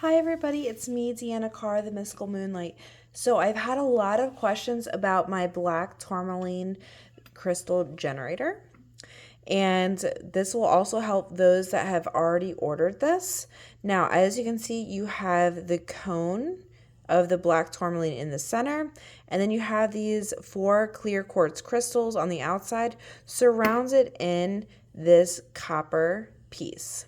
Hi everybody, it's me, Deanna Carr, the Mystical Moonlight. So I've had a lot of questions about my Black Tourmaline crystal generator, and this will also help those that have already ordered this. Now, as you can see, you have the cone of the Black Tourmaline in the center, and then you have these 4 clear quartz crystals on the outside surrounded in this copper piece.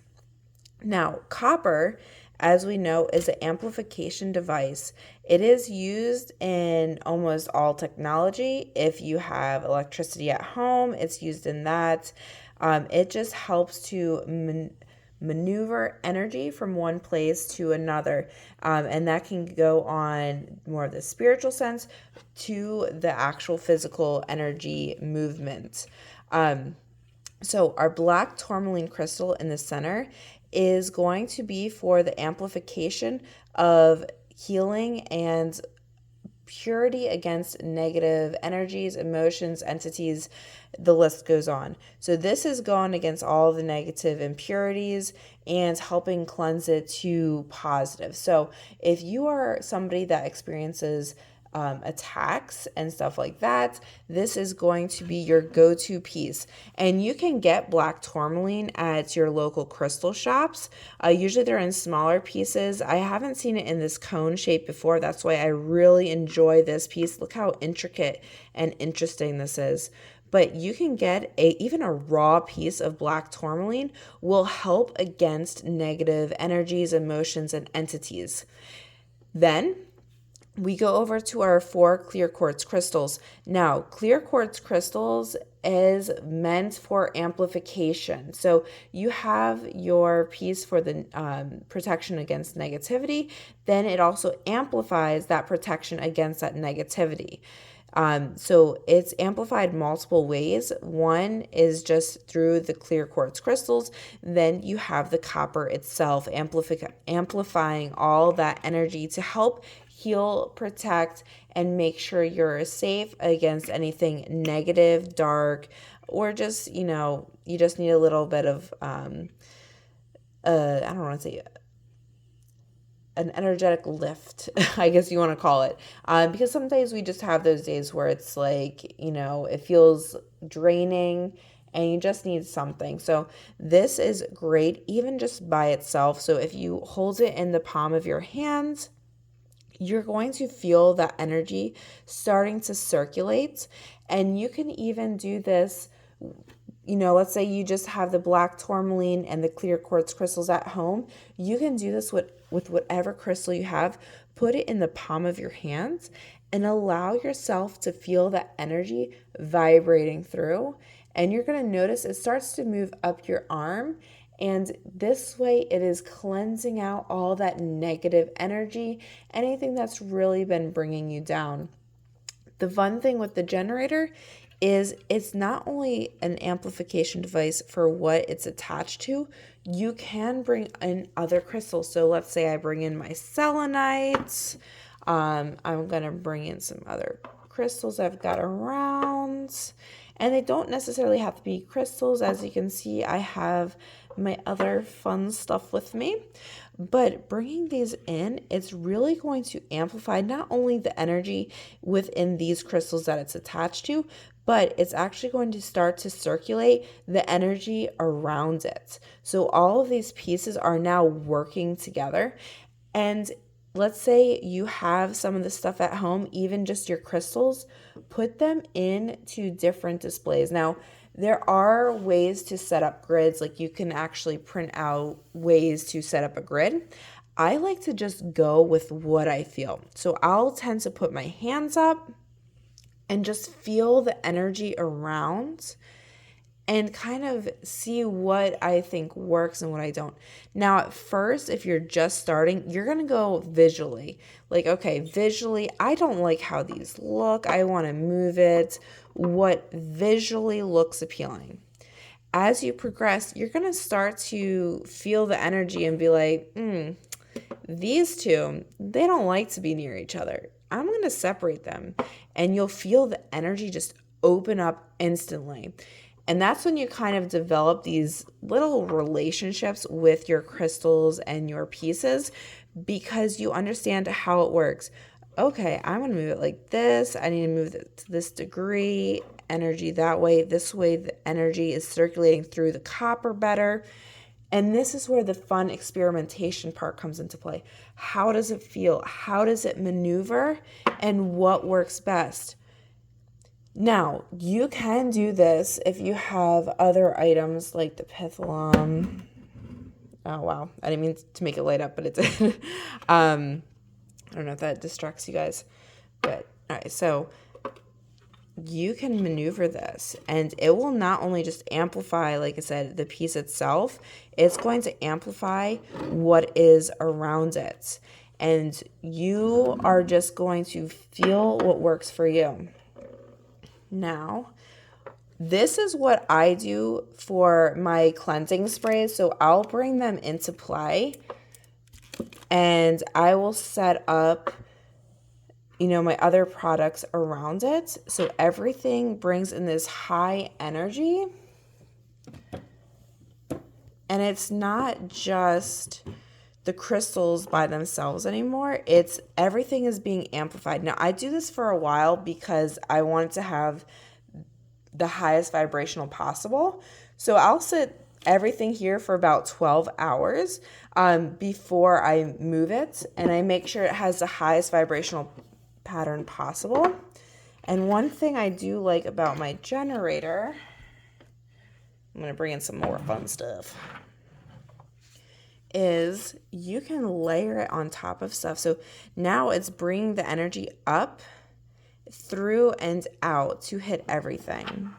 Now, copper, as we know, is an amplification device. It is used in almost all technology. If you have electricity at home, it's used in that. It just helps to maneuver energy from one place to another. And that can go on more of the spiritual sense to the actual physical energy movement. So our black tourmaline crystal in the center is going to be for the amplification of healing and purity against negative energies, emotions, entities, the list goes on. So this is going against all the negative impurities and helping cleanse it to positive. So if you are somebody that experiences attacks and stuff like that, this is going to be your go-to piece. And you can get black tourmaline at your local crystal shops. Usually they're in smaller pieces. I haven't seen it in this cone shape before. That's why I really enjoy this piece. Look how intricate and interesting this is. But you can get even a raw piece of black tourmaline will help against negative energies, emotions, and entities. Then we go over to our 4 clear quartz crystals. Now, clear quartz crystals is meant for amplification. So you have your piece for the protection against negativity. Then it also amplifies that protection against that negativity. So it's amplified multiple ways. One is just through the clear quartz crystals. Then you have the copper itself amplifying all that energy to help heal, protect, and make sure you're safe against anything negative, dark, or just, you just need a little bit of, I don't want to say an energetic lift, I guess you want to call it. Because some days we just have those days where it's like, it feels draining and you just need something. So this is great, even just by itself. So if you hold it in the palm of your hands, you're going to feel that energy starting to circulate. And you can even do this, let's say you just have the black tourmaline and the clear quartz crystals at home. You can do this with whatever crystal you have. Put it in the palm of your hands and allow yourself to feel that energy vibrating through. And you're going to notice it starts to move up your arm. And this way it is cleansing out all that negative energy, anything that's really been bringing you down. The fun thing with the generator is it's not only an amplification device for what it's attached to, you can bring in other crystals. So let's say I bring in my selenite. I'm going to bring in some other crystals I've got around. And they don't necessarily have to be crystals. As you can see, I have my other fun stuff with me. But bringing these in, it's really going to amplify not only the energy within these crystals that it's attached to, but it's actually going to start to circulate the energy around it. So all of these pieces are now working together. And let's say you have some of the stuff at home, even just your crystals, put them into different displays. Now, there are ways to set up grids, like you can actually print out ways to set up a grid. I like to just go with what I feel. So I'll tend to put my hands up and just feel the energy around and kind of see what I think works and what I don't. Now, at first, if you're just starting, you're going to go visually. Like, okay, visually, I don't like how these look. I want to move it. What visually looks appealing. As you progress, you're going to start to feel the energy and be like, these two, they don't like to be near each other. I'm going to separate them. And you'll feel the energy just open up instantly. And that's when you kind of develop these little relationships with your crystals and your pieces, because you understand how it works. Okay, I'm going to move it like this. I need to move it to this degree, energy that way. This way, the energy is circulating through the copper better. And this is where the fun experimentation part comes into play. How does it feel? How does it maneuver? And what works best? Now, you can do this if you have other items like the pithalum. Oh, wow. I didn't mean to make it light up, but it did. I don't know if that distracts you guys. But, all right, so you can maneuver this, and it will not only just amplify, like I said, the piece itself, it's going to amplify what is around it. And you are just going to feel what works for you. Now, this is what I do for my cleansing sprays. So I'll bring them into play, and I will set up, my other products around it. So everything brings in this high energy. And it's not just the crystals by themselves anymore. It's everything is being amplified. Now, I do this for a while because I wanted to have the highest vibrational possible. So I'll sit everything here for about 12 hours before I move it. And I make sure it has the highest vibrational pattern possible. And one thing I do like about my generator, I'm going to bring in some more fun stuff, is you can layer it on top of stuff. So now it's bringing the energy up, through, and out to hit everything.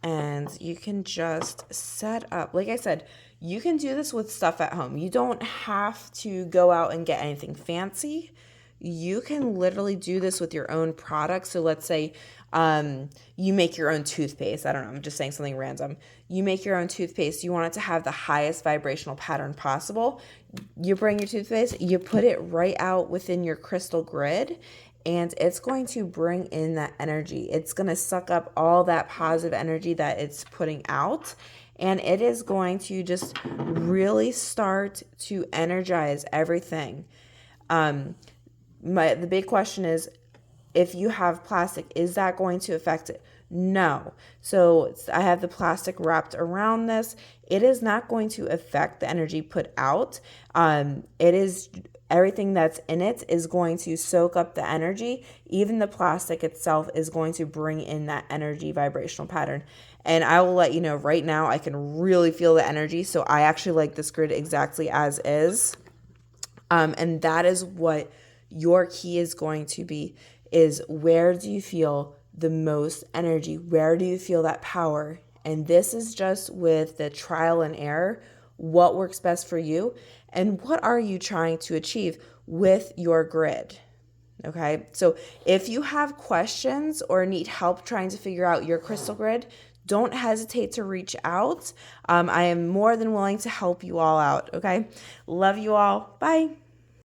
And you can just set up, like I said, you can do this with stuff at home. You don't have to go out and get anything fancy. You can literally do this with your own products. So let's say you make your own toothpaste. I don't know. I'm just saying something random. You make your own toothpaste. You want it to have the highest vibrational pattern possible. You bring your toothpaste, you put it right out within your crystal grid, and it's going to bring in that energy. It's going to suck up all that positive energy that it's putting out. And it is going to just really start to energize everything. The big question is, if you have plastic, is that going to affect it? No. So I have the plastic wrapped around this. It is not going to affect the energy put out. It is everything that's in it is going to soak up the energy. Even the plastic itself is going to bring in that energy vibrational pattern. And I will let you know right now, I can really feel the energy. So I actually like this grid exactly as is. And that is what your key is going to be, is where do you feel the most energy? Where do you feel that power? And this is just with the trial and error, what works best for you and what are you trying to achieve with your grid. Okay, so if you have questions or need help trying to figure out your crystal grid, don't hesitate to reach out. I am more than willing to help you all out. Okay, love you all. Bye.